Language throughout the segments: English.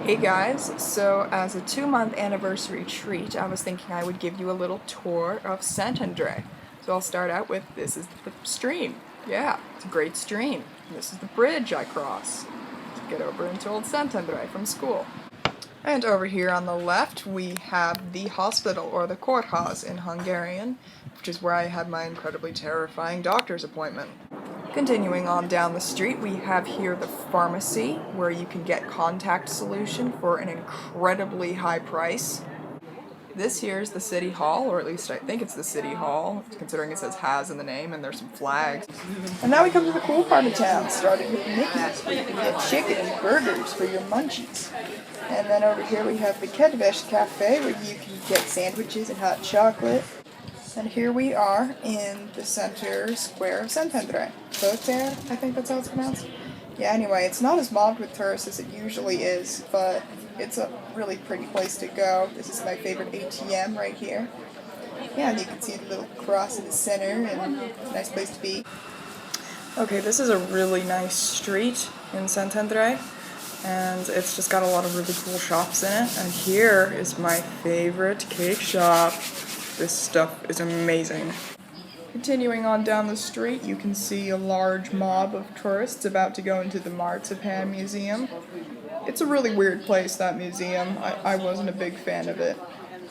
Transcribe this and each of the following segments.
Hey guys, so as a 2-month anniversary treat, I was thinking I would give you a little tour of Szentendre. So I'll start out with, this is the stream. Yeah, it's a great stream. And this is the bridge I cross to get over into Old Szentendre from school. And over here on the left, we have the hospital, or the courthouse in Hungarian, which is where I had my incredibly terrifying doctor's appointment. Continuing on down the street, we have here the pharmacy, where you can get contact solution for an incredibly high price. This here is the city hall, or at least I think it's the city hall, considering it says "has" in the name and there's some flags. And now we come to the cool part of town, starting with Mickey's, where you can get chicken and burgers for your munchies. And then over here we have the Kedves Cafe, where you can get sandwiches and hot chocolate. And here we are in the center square of Szentendre. Dorothea, I think that's how it's pronounced. Yeah, anyway, it's not as mobbed with tourists as it usually is, but it's a really pretty place to go. This is my favorite ATM right here. Yeah, and you can see the little cross in the center, and it's a nice place to be. Okay, this is a really nice street in Szentendre, and it's just got a lot of really cool shops in it. And here is my favorite cake shop. This stuff is amazing. Continuing on down the street, you can see a large mob of tourists about to go into the Marzipan Museum. It's a really weird place, that museum. I wasn't a big fan of it.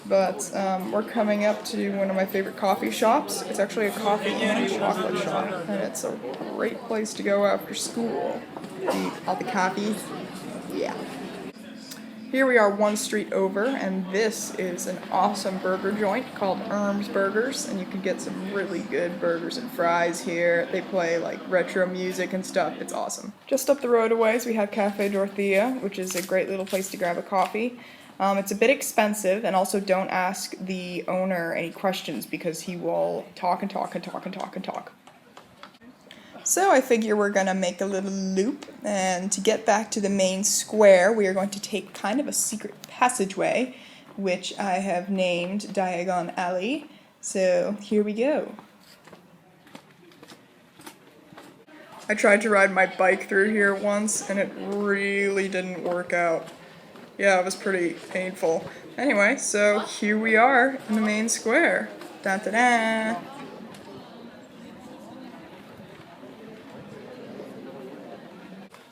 But we're coming up to one of my favorite coffee shops. It's actually a coffee and chocolate shop, and it's a great place to go after school. Eat all the coffee. Yeah. Here we are one street over, and this is an awesome burger joint called Erm's Burgers, and you can get some really good burgers and fries here. They play like retro music and stuff. It's awesome. Just up the road a ways we have Cafe Dorothea, which is a great little place to grab a coffee. It's a bit expensive, and also don't ask the owner any questions because he will talk and talk and talk and talk and talk. So I figure we're going to make a little loop, and to get back to the main square, we are going to take kind of a secret passageway, which I have named Diagon Alley. So here we go. I tried to ride my bike through here once, and it really didn't work out. Yeah, it was pretty painful. Anyway, so here we are in the main square. Da-da-da!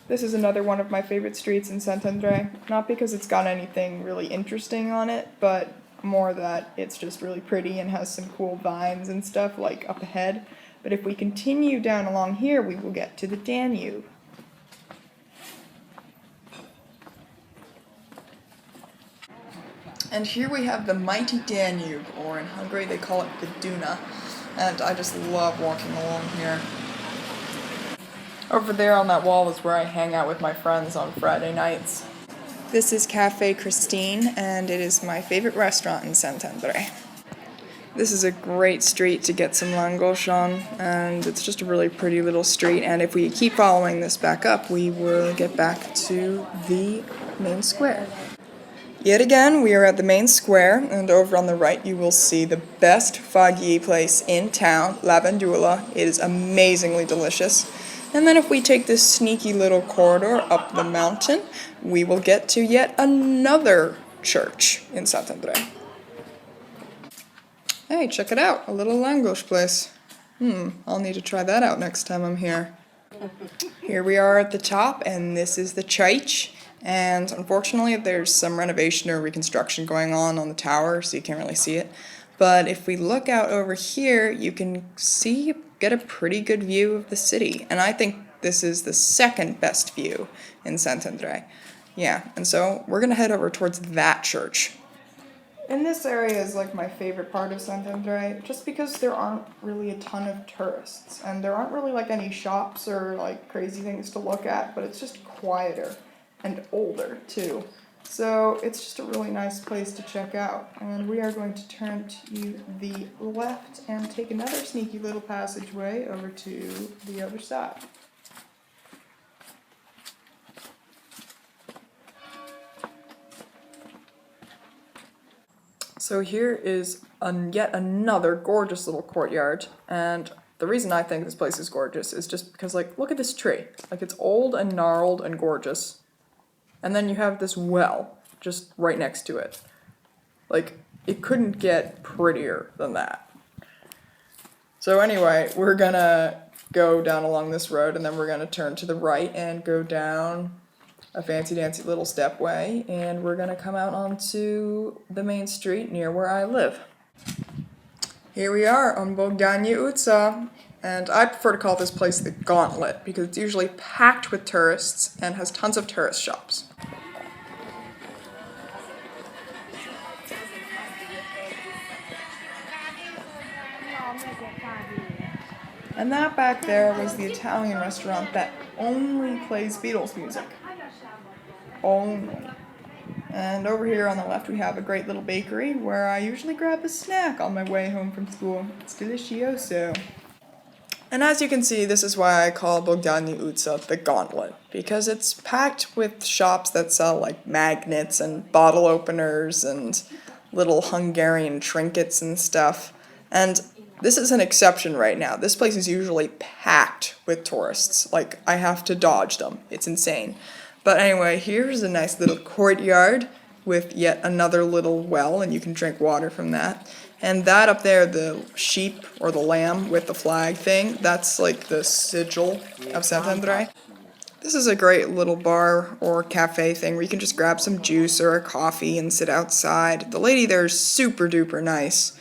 This is another one of my favorite streets in Szentendre, not because it's got anything really interesting on it, but more that it's just really pretty and has some cool vines and stuff like up ahead. But if we continue down along here, we will get to the Danube. And here we have the mighty Danube, or in Hungary they call it the Duna, and I just love walking along here. Over there on that wall is where I hang out with my friends on Friday nights. This is Cafe Christine, and it is my favorite restaurant in Szentendre. This is a great street to get some langos on, and it's just a really pretty little street, and if we keep following this back up, we will get back to the main square. Yet again, we are at the main square, and over on the right you will see the best fagyi place in town, La Vendula. It is amazingly delicious. And then if we take this sneaky little corridor up the mountain, we will get to yet another church in Szentendre. Hey, check it out, a little langos place. I'll need to try that out next time I'm here. Here we are at the top, and this is the church. And unfortunately, there's some renovation or reconstruction going on the tower, so you can't really see it. But if we look out over here, you can get a pretty good view of the city. And I think this is the second best view in Szentendre. Yeah, and so we're going to head over towards that church. And this area is like my favorite part of Szentendre, just because there aren't really a ton of tourists. And there aren't really like any shops or like crazy things to look at, but it's just quieter and older too. So it's just a really nice place to check out. And we are going to turn to the left and take another sneaky little passageway over to the other side. So here is yet another gorgeous little courtyard, and the reason I think this place is gorgeous is just because, like, look at this tree. Like, it's old and gnarled and gorgeous. And then you have this well just right next to it. Like, it couldn't get prettier than that. So anyway, we're gonna go down along this road, and then we're gonna turn to the right and go down a fancy dancy little stepway, and we're gonna come out onto the main street near where I live. Here we are on Bogdanie Ulica, and I prefer to call this place the Gauntlet because it's usually packed with tourists and has tons of tourist shops. And that back there was the Italian restaurant that only plays Beatles music. Only. And over here on the left we have a great little bakery where I usually grab a snack on my way home from school. It's delicioso. And as you can see, this is why I call Bogdanie Ulica the Gauntlet, because it's packed with shops that sell like magnets and bottle openers and little Hungarian trinkets and stuff. And this is an exception right now. This place is usually packed with tourists. Like, I have to dodge them. It's insane. But anyway, here's a nice little courtyard with yet another little well, and you can drink water from that. And that up there, the sheep or the lamb with the flag thing, that's like the sigil of Szentendre. This is a great little bar or cafe thing where you can just grab some juice or a coffee and sit outside. The lady there is super duper nice.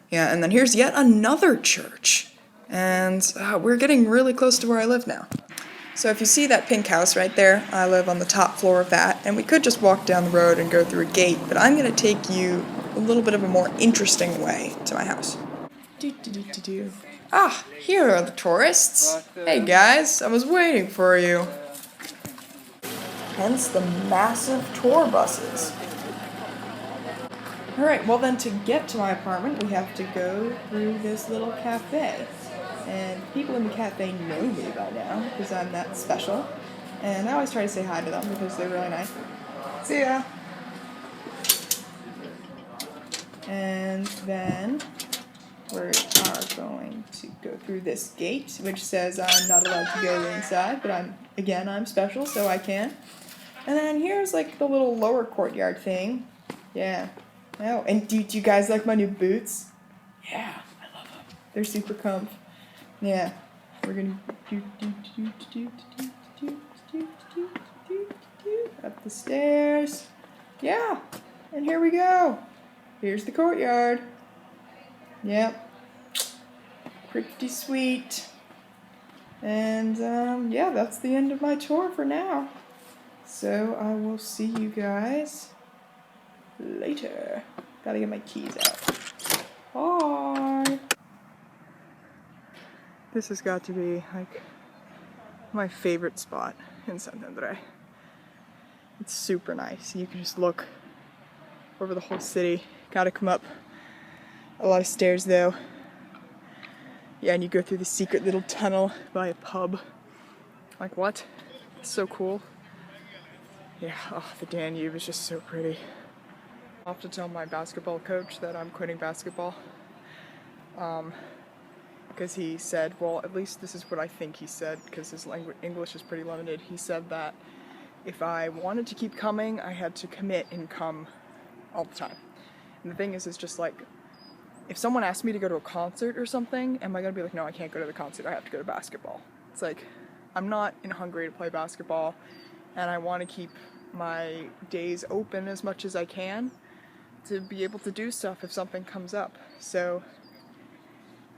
Yeah, and then here's yet another church. And we're getting really close to where I live now. So if you see that pink house right there, I live on the top floor of that, and we could just walk down the road and go through a gate, but I'm going to take you a little bit of a more interesting way to my house. Ah, here are the tourists. Hey guys, I was waiting for you. Hence the massive tour buses. Alright, well then to get to my apartment, we have to go through this little cafe. And people in the cafe know me by now, because I'm that special. And I always try to say hi to them, because they're really nice. See ya! And then we are going to go through this gate, which says I'm not allowed to go inside, but I'm special, so I can. And then here's like the little lower courtyard thing. Yeah. Oh, and do you guys like my new boots? Yeah, I love them. They're super comfy. Yeah, we're gonna up the stairs. Yeah, and here we go. Here's the courtyard. Yep, pretty sweet. And yeah, that's the end of my tour for now. So I will see you guys later. Gotta get my keys out. Bye. This has got to be like my favorite spot in Szentendre. It's super nice. You can just look over the whole city. Gotta come up a lot of stairs though. Yeah, and you go through the secret little tunnel by a pub. Like what? It's so cool. Yeah, oh, the Danube is just so pretty. I'll have to tell my basketball coach that I'm quitting basketball. Because he said, well, at least this is what I think he said, because his English is pretty limited. He said that if I wanted to keep coming, I had to commit and come all the time. And the thing is, it's just like, if someone asked me to go to a concert or something, am I going to be like, no, I can't go to the concert, I have to go to basketball. It's like, I'm not in Hungary to play basketball, and I want to keep my days open as much as I can to be able to do stuff if something comes up. So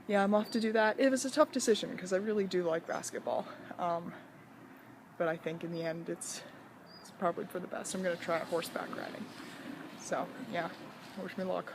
yeah, I'm off to do that. It was a tough decision because I really do like basketball, but I think in the end it's probably for the best. I'm going to try horseback riding. So yeah, wish me luck.